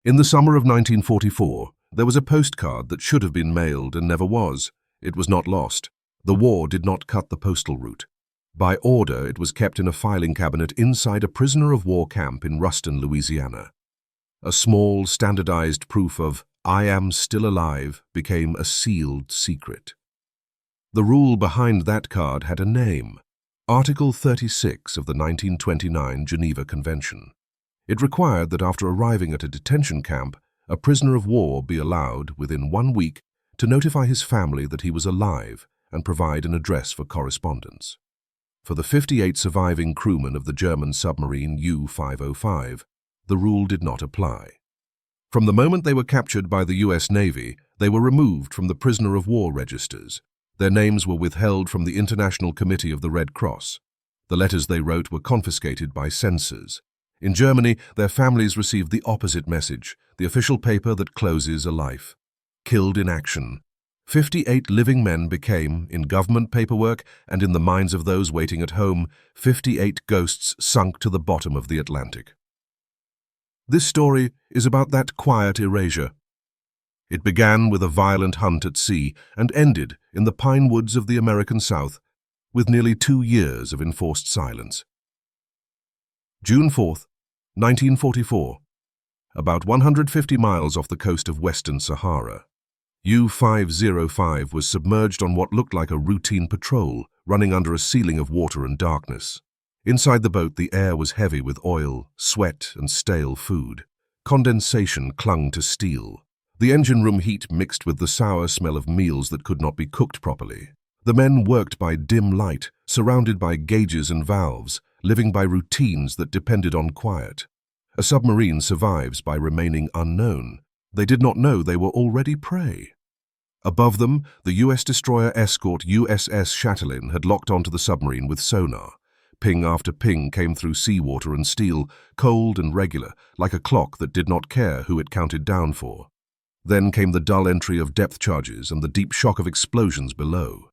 In the summer of 1944, there was a postcard that should have been mailed and never was. It was not lost. The war did not cut the postal route. By order, it was kept in a filing cabinet inside a prisoner of war camp in Ruston, Louisiana. A small, standardized proof of "I am still alive" became a sealed secret. The rule behind that card had a name: Article 36 of the 1929 Geneva Convention. It required that after arriving at a detention camp, a prisoner of war be allowed, within 1 week, to notify his family that he was alive and provide an address for correspondence. For the 58 surviving crewmen of the German submarine U-505, the rule did not apply. From the moment they were captured by the U.S. Navy, they were removed from the prisoner of war registers. Their names were withheld from the International Committee of the Red Cross. The letters they wrote were confiscated by censors. In Germany, their families received the opposite message, the official paper that closes a life. Killed in action. 58 living men became, in government paperwork and in the minds of those waiting at home, 58 ghosts sunk to the bottom of the Atlantic. This story is about that quiet erasure. It began with a violent hunt at sea and ended in the pine woods of the American South with nearly 2 years of enforced silence. June 4th, 1944. About 150 miles off the coast of Western Sahara, U-505 was submerged on what looked like a routine patrol, running under a ceiling of water and darkness. Inside the boat, the air was heavy with oil, sweat, and stale food. Condensation clung to steel. The engine room heat mixed with the sour smell of meals that could not be cooked properly. The men worked by dim light, surrounded by gauges and valves, living by routines that depended on quiet. A submarine survives by remaining unknown. They did not know they were already prey. Above them, the U.S. destroyer escort USS Chatelaine had locked onto the submarine with sonar. Ping after ping came through seawater and steel, cold and regular, like a clock that did not care who it counted down for. Then came the dull entry of depth charges and the deep shock of explosions below.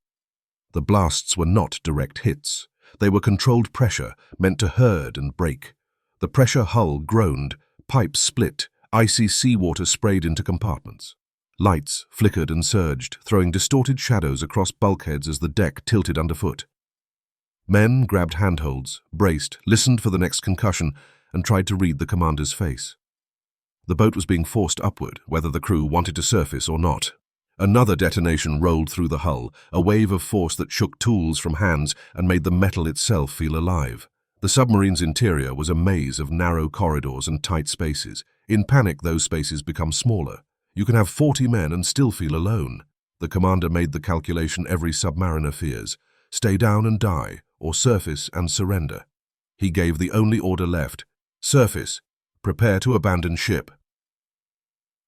The blasts were not direct hits. They were controlled pressure, meant to herd and break. The pressure hull groaned, pipes split, icy seawater sprayed into compartments. Lights flickered and surged, throwing distorted shadows across bulkheads as the deck tilted underfoot. Men grabbed handholds, braced, listened for the next concussion, and tried to read the commander's face. The boat was being forced upward, whether the crew wanted to surface or not. Another detonation rolled through the hull, a wave of force that shook tools from hands and made the metal itself feel alive. The submarine's interior was a maze of narrow corridors and tight spaces. In panic, those spaces become smaller. You can have 40 men and still feel alone. The commander made the calculation every submariner fears: stay down and die, or surface and surrender. He gave the only order left: surface, prepare to abandon ship.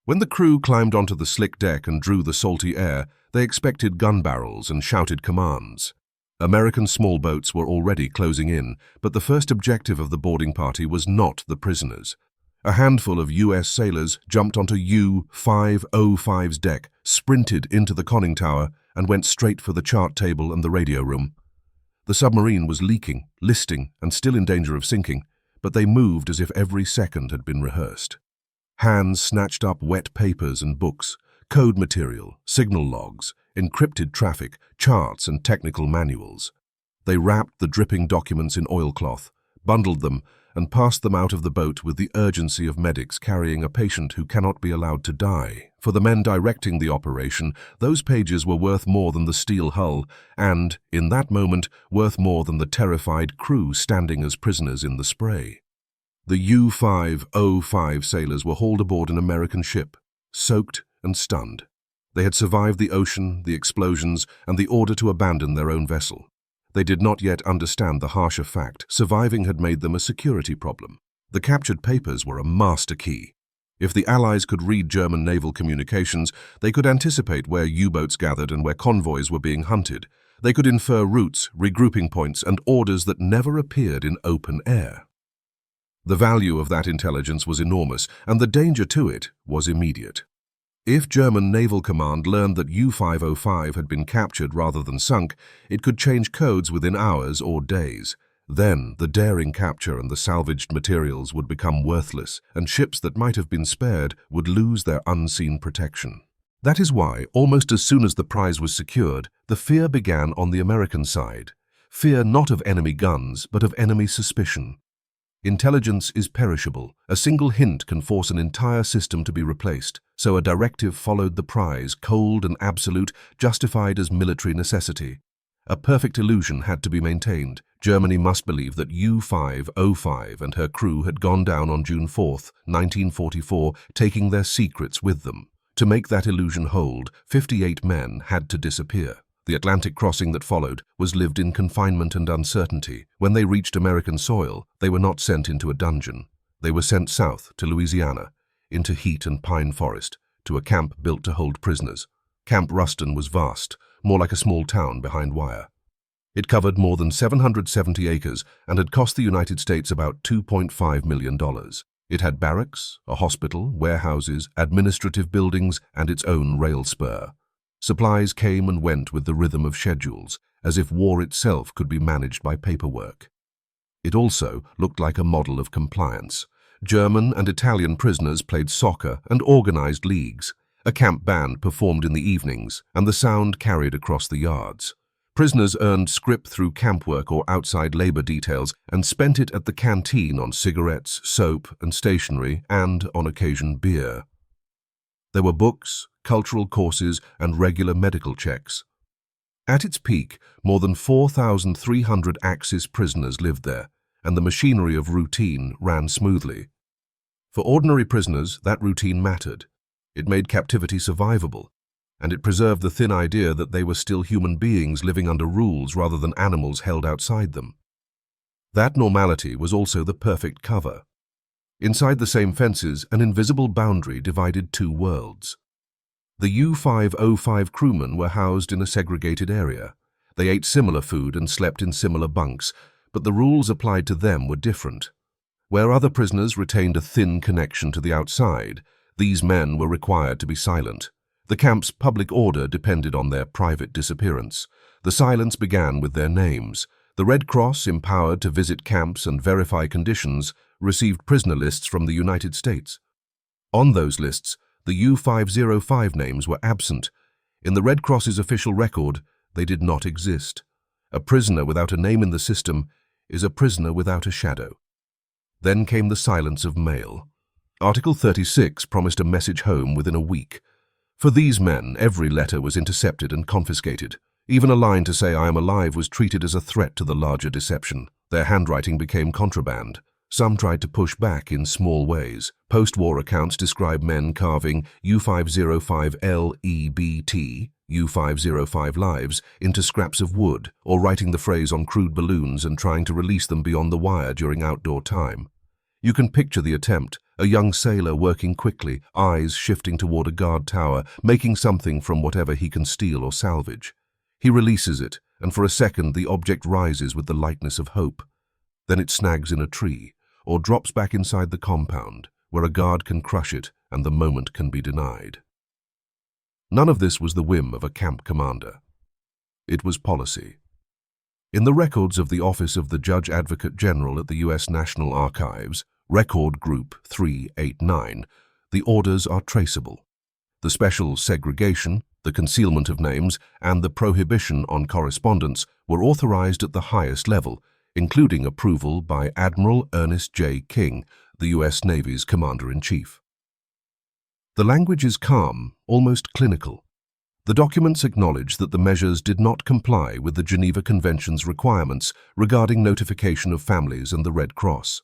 When the crew climbed onto the slick deck and drew the salty air, they expected gun barrels and shouted commands. American small boats were already closing in, but the first objective of the boarding party was not the prisoners. A handful of U.S. sailors jumped onto U-505's deck, sprinted into the conning tower, and went straight for the chart table and the radio room. The submarine was leaking, listing, and still in danger of sinking, but they moved as if every second had been rehearsed. Hands snatched up wet papers and books, code material, signal logs, encrypted traffic, charts, and technical manuals. They wrapped the dripping documents in oilcloth, bundled them, and passed them out of the boat with the urgency of medics carrying a patient who cannot be allowed to die. For the men directing the operation, those pages were worth more than the steel hull, and, in that moment, worth more than the terrified crew standing as prisoners in the spray. The U-505 sailors were hauled aboard an American ship, soaked and stunned. They had survived the ocean, the explosions, and the order to abandon their own vessel. They did not yet understand the harsher fact: surviving had made them a security problem. The captured papers were a master key. If the Allies could read German naval communications, they could anticipate where U-boats gathered and where convoys were being hunted. They could infer routes, regrouping points, and orders that never appeared in open air. The value of that intelligence was enormous, and the danger to it was immediate. If German Naval Command learned that U-505 had been captured rather than sunk, it could change codes within hours or days. Then the daring capture and the salvaged materials would become worthless, and ships that might have been spared would lose their unseen protection. That is why, almost as soon as the prize was secured, the fear began on the American side. Fear not of enemy guns, but of enemy suspicion. Intelligence is perishable. A single hint can force an entire system to be replaced, so a directive followed the prize, cold and absolute, justified as military necessity. A perfect illusion had to be maintained. Germany must believe that U-505 and her crew had gone down on June 4, 1944, taking their secrets with them. To make that illusion hold, 58 men had to disappear. The Atlantic crossing that followed was lived in confinement and uncertainty. When they reached American soil, they were not sent into a dungeon. They were sent south to Louisiana, into heat and pine forest, to a camp built to hold prisoners. Camp Ruston was vast, more like a small town behind wire. It covered more than 770 acres and had cost the United States about $2.5 million. It had barracks, a hospital, warehouses, administrative buildings, and its own rail spur. Supplies came and went with the rhythm of schedules, as if war itself could be managed by paperwork. It also looked like a model of compliance. German and Italian prisoners played soccer and organized leagues. A camp band performed in the evenings, and the sound carried across the yards. Prisoners earned scrip through camp work or outside labor details and spent it at the canteen on cigarettes, soap, and stationery, and, on occasion, beer. There were books, cultural courses, and regular medical checks. At its peak, more than 4,300 Axis prisoners lived there, and the machinery of routine ran smoothly. For ordinary prisoners, that routine mattered. It made captivity survivable, and it preserved the thin idea that they were still human beings living under rules rather than animals held outside them. That normality was also the perfect cover. Inside the same fences, an invisible boundary divided two worlds. The U-505 crewmen were housed in a segregated area. They ate similar food and slept in similar bunks, but the rules applied to them were different. Where other prisoners retained a thin connection to the outside, these men were required to be silent. The camp's public order depended on their private disappearance. The silence began with their names. The Red Cross, empowered to visit camps and verify conditions, received prisoner lists from the United States. On those lists, the U-505 names were absent. In the Red Cross's official record, they did not exist. A prisoner without a name in the system is a prisoner without a shadow. Then came the silence of mail. Article 36 promised a message home within a week. For these men, every letter was intercepted and confiscated. Even a line to say "I am alive" was treated as a threat to the larger deception. Their handwriting became contraband. Some tried to push back in small ways. Post-war accounts describe men carving U-505LEBT, U-505 lives, into scraps of wood, or writing the phrase on crude balloons and trying to release them beyond the wire during outdoor time. You can picture the attempt, a young sailor working quickly, eyes shifting toward a guard tower, making something from whatever he can steal or salvage. He releases it, and for a second the object rises with the lightness of hope. Then it snags in a tree, or drops back inside the compound, where a guard can crush it and the moment can be denied. None of this was the whim of a camp commander. It was policy. In the records of the Office of the Judge Advocate General at the U.S. National Archives, Record Group 389, the orders are traceable. The special segregation, the concealment of names, and the prohibition on correspondence were authorized at the highest level, including approval by Admiral Ernest J. King, the U.S. Navy's Commander-in-Chief. The language is calm, almost clinical. The documents acknowledge that the measures did not comply with the Geneva Convention's requirements regarding notification of families and the Red Cross.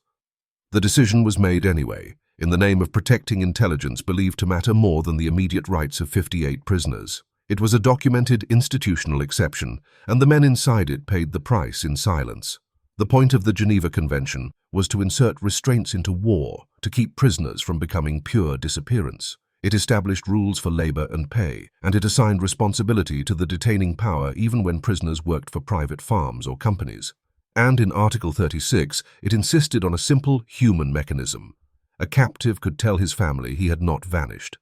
The decision was made anyway, in the name of protecting intelligence believed to matter more than the immediate rights of 58 prisoners. It was a documented institutional exception, and the men inside it paid the price in silence. The point of the Geneva Convention was to insert restraints into war to keep prisoners from becoming pure disappearance. It established rules for labor and pay, and it assigned responsibility to the detaining power even when prisoners worked for private farms or companies. And in Article 36, it insisted on a simple human mechanism. A captive could tell his family he had not vanished.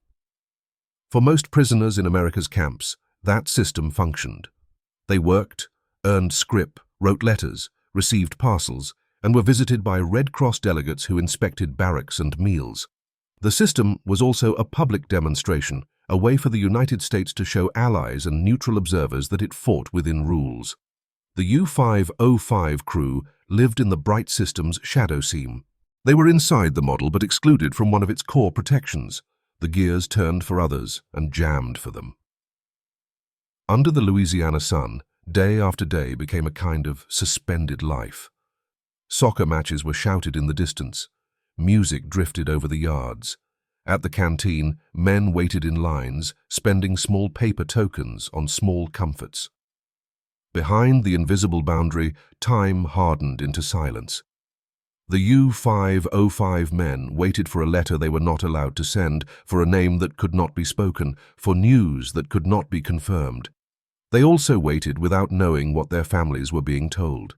For most prisoners in America's camps, that system functioned. They worked, earned scrip, wrote letters, received parcels, and were visited by Red Cross delegates who inspected barracks and meals. The system was also a public demonstration, a way for the United States to show allies and neutral observers that it fought within rules. The U-505 crew lived in the bright system's shadow seam. They were inside the model but excluded from one of its core protections. The gears turned for others and jammed for them. Under the Louisiana sun, day after day became a kind of suspended life. Soccer matches were shouted in the distance. Music drifted over the yards. At the canteen, men waited in lines, spending small paper tokens on small comforts. Behind the invisible boundary, time hardened into silence. The U-505 men waited for a letter they were not allowed to send, for a name that could not be spoken, for news that could not be confirmed. They also waited without knowing what their families were being told.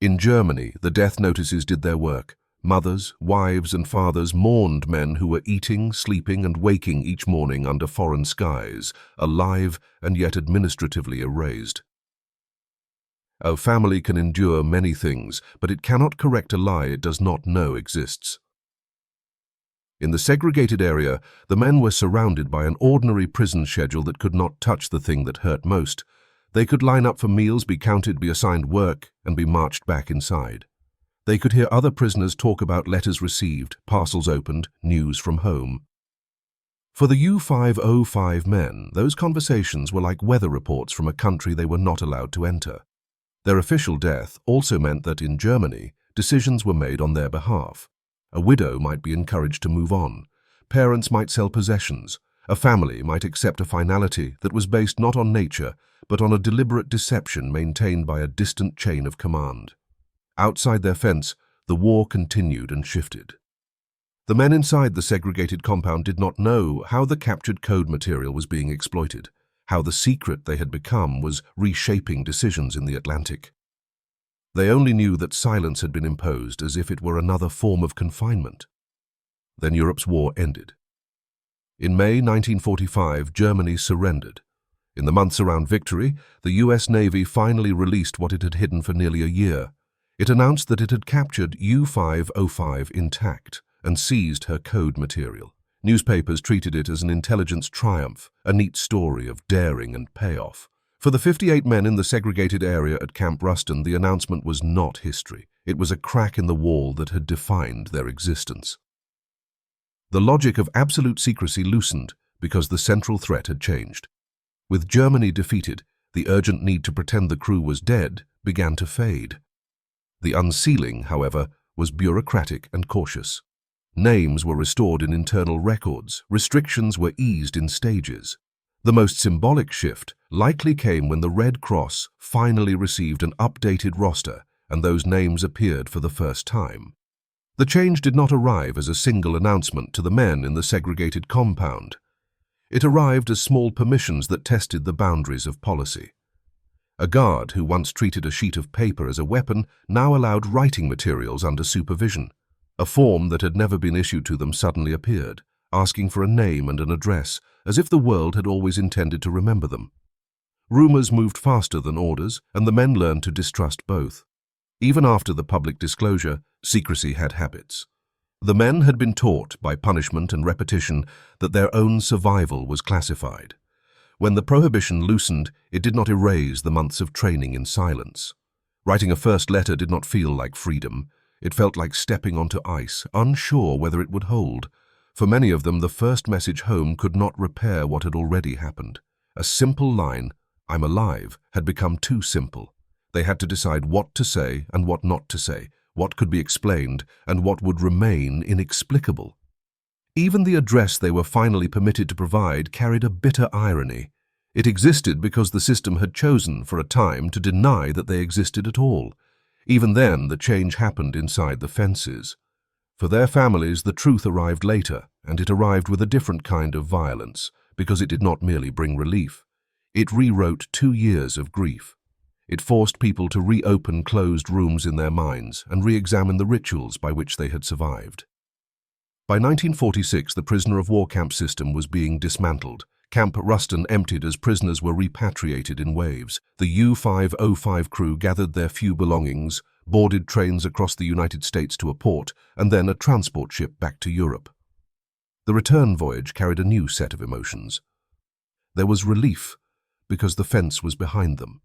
In Germany, the death notices did their work. Mothers, wives, and fathers mourned men who were eating, sleeping, and waking each morning under foreign skies, alive and yet administratively erased. A family can endure many things, but it cannot correct a lie it does not know exists. In the segregated area, the men were surrounded by an ordinary prison schedule that could not touch the thing that hurt most. They could line up for meals, be counted, be assigned work, and be marched back inside. They could hear other prisoners talk about letters received, parcels opened, news from home. For the U-505 men, those conversations were like weather reports from a country they were not allowed to enter. Their official death also meant that in Germany, decisions were made on their behalf. A widow might be encouraged to move on. Parents might sell possessions. A family might accept a finality that was based not on nature, but on a deliberate deception maintained by a distant chain of command. Outside their fence, the war continued and shifted. The men inside the segregated compound did not know how the captured code material was being exploited, how the secret they had become was reshaping decisions in the Atlantic. They only knew that silence had been imposed as if it were another form of confinement. Then Europe's war ended. In May 1945, Germany surrendered. In the months around victory, the US Navy finally released what it had hidden for nearly a year. It announced that it had captured U-505 intact and seized her code material. Newspapers treated it as an intelligence triumph, a neat story of daring and payoff. For the 58 men in the segregated area at Camp Ruston, the announcement was not history. It was a crack in the wall that had defined their existence. The logic of absolute secrecy loosened because the central threat had changed. With Germany defeated, the urgent need to pretend the crew was dead began to fade. The unsealing, however, was bureaucratic and cautious. Names were restored in internal records, restrictions were eased in stages. The most symbolic shift likely came when the Red Cross finally received an updated roster and those names appeared for the first time. The change did not arrive as a single announcement to the men in the segregated compound. It arrived as small permissions that tested the boundaries of policy. A guard who once treated a sheet of paper as a weapon now allowed writing materials under supervision. A form that had never been issued to them suddenly appeared, asking for a name and an address, as if the world had always intended to remember them. Rumors moved faster than orders, and the men learned to distrust both. Even after the public disclosure, secrecy had habits. The men had been taught, by punishment and repetition, that their own survival was classified. When the prohibition loosened, it did not erase the months of training in silence. Writing a first letter did not feel like freedom. It felt like stepping onto ice, unsure whether it would hold. For many of them, the first message home could not repair what had already happened. A simple line, "I'm alive," had become too simple. They had to decide what to say and what not to say, what could be explained and what would remain inexplicable. Even the address they were finally permitted to provide carried a bitter irony. It existed because the system had chosen for a time to deny that they existed at all. Even then, the change happened inside the fences. For their families, the truth arrived later, and it arrived with a different kind of violence, because it did not merely bring relief. It rewrote 2 years of grief. It forced people to reopen closed rooms in their minds and re-examine the rituals by which they had survived. By 1946, the prisoner of war camp system was being dismantled. Camp Ruston emptied as prisoners were repatriated in waves. The U-505 crew gathered their few belongings, boarded trains across the United States to a port, and then a transport ship back to Europe. The return voyage carried a new set of emotions. There was relief, because the fence was behind them.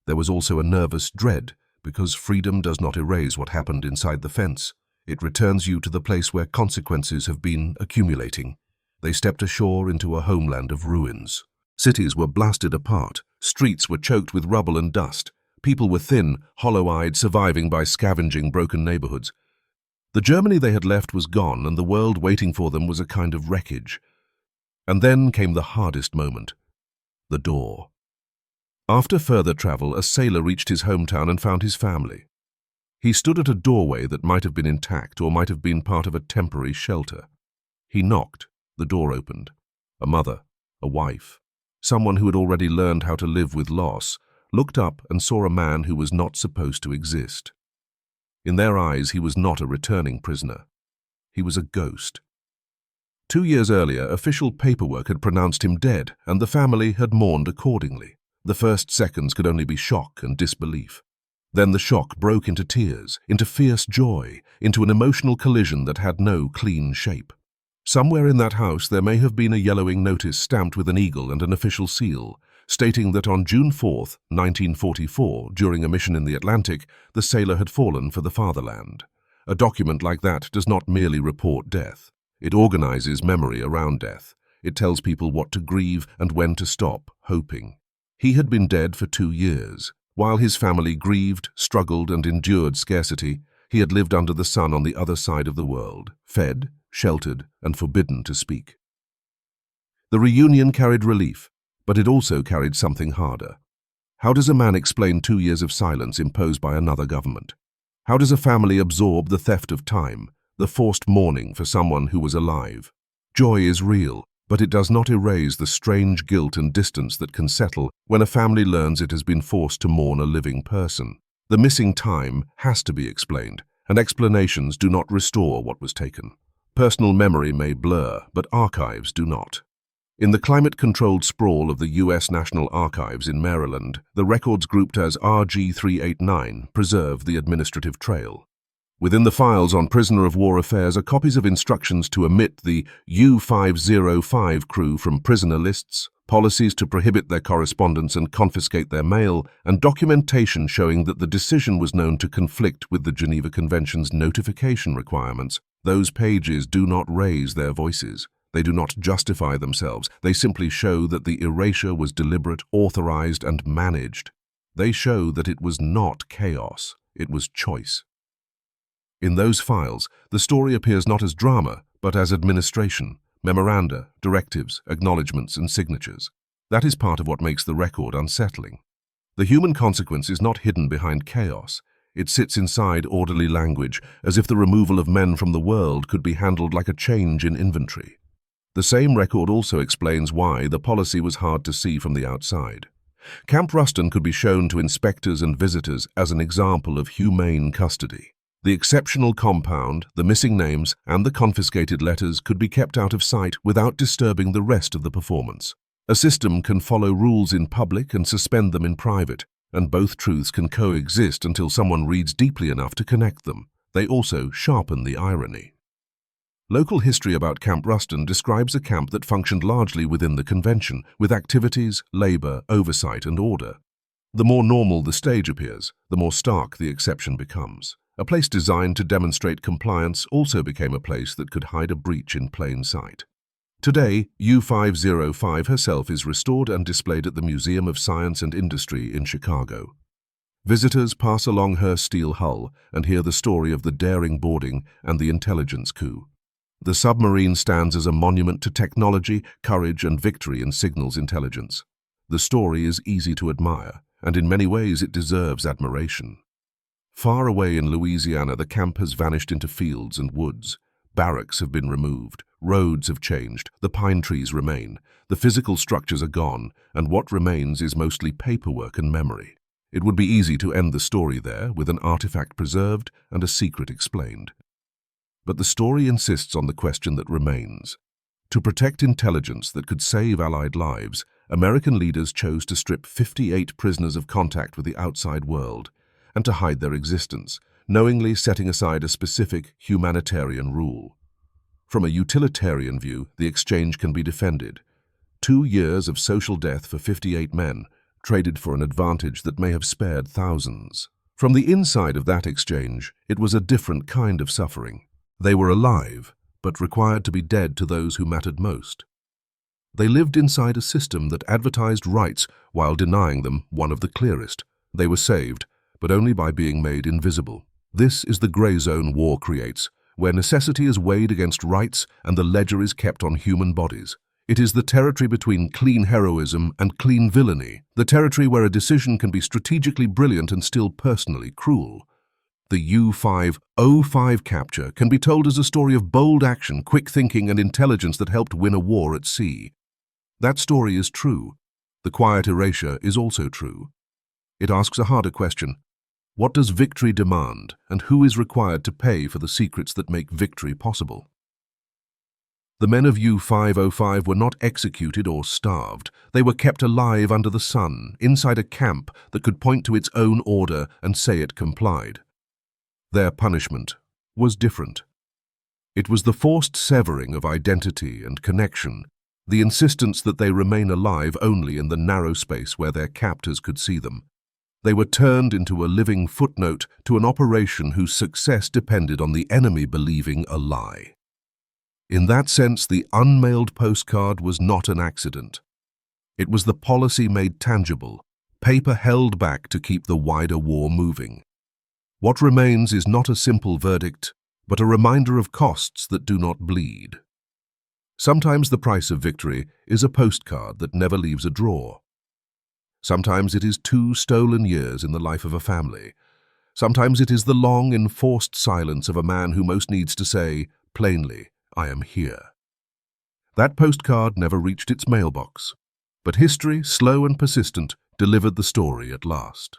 There was also a nervous dread, because freedom does not erase what happened inside the fence. It returns you to the place where consequences have been accumulating. They stepped ashore into a homeland of ruins. Cities were blasted apart, streets were choked with rubble and dust. People were thin, hollow-eyed, surviving by scavenging broken neighborhoods. The Germany they had left was gone, and the world waiting for them was a kind of wreckage. And then came the hardest moment: the door. After further travel, a sailor reached his hometown and found his family. He stood at a doorway that might have been intact or might have been part of a temporary shelter. He knocked. The door opened. A mother, a wife, someone who had already learned how to live with loss, looked up and saw a man who was not supposed to exist. In their eyes, he was not a returning prisoner. He was a ghost. 2 years earlier, official paperwork had pronounced him dead, and the family had mourned accordingly. The first seconds could only be shock and disbelief. Then the shock broke into tears, into fierce joy, into an emotional collision that had no clean shape. Somewhere in that house there may have been a yellowing notice stamped with an eagle and an official seal, stating that on June 4, 1944, during a mission in the Atlantic, the sailor had fallen for the fatherland. A document like that does not merely report death. It organizes memory around death. It tells people what to grieve and when to stop hoping. He had been dead for 2 years. While his family grieved, struggled, and endured scarcity, he had lived under the sun on the other side of the world, fed, sheltered, and forbidden to speak. The reunion carried relief, but it also carried something harder. How does a man explain 2 years of silence imposed by another government? How does a family absorb the theft of time, the forced mourning for someone who was alive? Joy is real, but it does not erase the strange guilt and distance that can settle when a family learns it has been forced to mourn a living person. The missing time has to be explained, and explanations do not restore what was taken. Personal memory may blur, but archives do not. In the climate-controlled sprawl of the U.S. National Archives in Maryland, the records grouped as RG-389 preserve the administrative trail. Within the files on prisoner of war affairs are copies of instructions to omit the U-505 crew from prisoner lists, policies to prohibit their correspondence and confiscate their mail, and documentation showing that the decision was known to conflict with the Geneva Convention's notification requirements. Those pages do not raise their voices. They do not justify themselves. They simply show that the erasure was deliberate, authorized, and managed. They show that it was not chaos. It was choice. In those files, the story appears not as drama, but as administration, memoranda, directives, acknowledgements, and signatures. That is part of what makes the record unsettling. The human consequence is not hidden behind chaos. It sits inside orderly language, as if the removal of men from the world could be handled like a change in inventory. The same record also explains why the policy was hard to see from the outside. Camp Ruston could be shown to inspectors and visitors as an example of humane custody. The exceptional compound, the missing names, and the confiscated letters could be kept out of sight without disturbing the rest of the performance. A system can follow rules in public and suspend them in private, and both truths can coexist until someone reads deeply enough to connect them. They also sharpen the irony. Local history about Camp Ruston describes a camp that functioned largely within the convention, with activities, labor, oversight, and order. The more normal the stage appears, the more stark the exception becomes. A place designed to demonstrate compliance also became a place that could hide a breach in plain sight. Today, U-505 herself is restored and displayed at the Museum of Science and Industry in Chicago. Visitors pass along her steel hull and hear the story of the daring boarding and the intelligence coup. The submarine stands as a monument to technology, courage, and victory in signals intelligence. The story is easy to admire, and in many ways it deserves admiration. Far away in Louisiana, the camp has vanished into fields and woods. Barracks have been removed, roads have changed, the pine trees remain, the physical structures are gone, and what remains is mostly paperwork and memory. It would be easy to end the story there, with an artifact preserved and a secret explained. But the story insists on the question that remains. To protect intelligence that could save Allied lives, American leaders chose to strip 58 prisoners of contact with the outside world, and to hide their existence, knowingly setting aside a specific humanitarian rule. From a utilitarian view, the exchange can be defended. 2 years of social death for 58 men, traded for an advantage that may have spared thousands. From the inside of that exchange, it was a different kind of suffering. They were alive, but required to be dead to those who mattered most. They lived inside a system that advertised rights while denying them one of the clearest. They were saved, but only by being made invisible. This is the gray zone war creates, where necessity is weighed against rights and the ledger is kept on human bodies. It is the territory between clean heroism and clean villainy, the territory where a decision can be strategically brilliant and still personally cruel. The U-505 capture can be told as a story of bold action, quick thinking, and intelligence that helped win a war at sea. That story is true. The quiet erasure is also true. It asks a harder question. What does victory demand, and who is required to pay for the secrets that make victory possible? The men of U-505 were not executed or starved. They were kept alive under the sun, inside a camp that could point to its own order and say it complied. Their punishment was different. It was the forced severing of identity and connection, the insistence that they remain alive only in the narrow space where their captors could see them. They were turned into a living footnote to an operation whose success depended on the enemy believing a lie. In that sense, the unmailed postcard was not an accident. It was the policy made tangible, paper held back to keep the wider war moving. What remains is not a simple verdict, but a reminder of costs that do not bleed. Sometimes the price of victory is a postcard that never leaves a drawer. Sometimes it is 2 stolen years in the life of a family. Sometimes it is the long, enforced silence of a man who most needs to say, plainly, I am here. That postcard never reached its mailbox, but history, slow and persistent, delivered the story at last.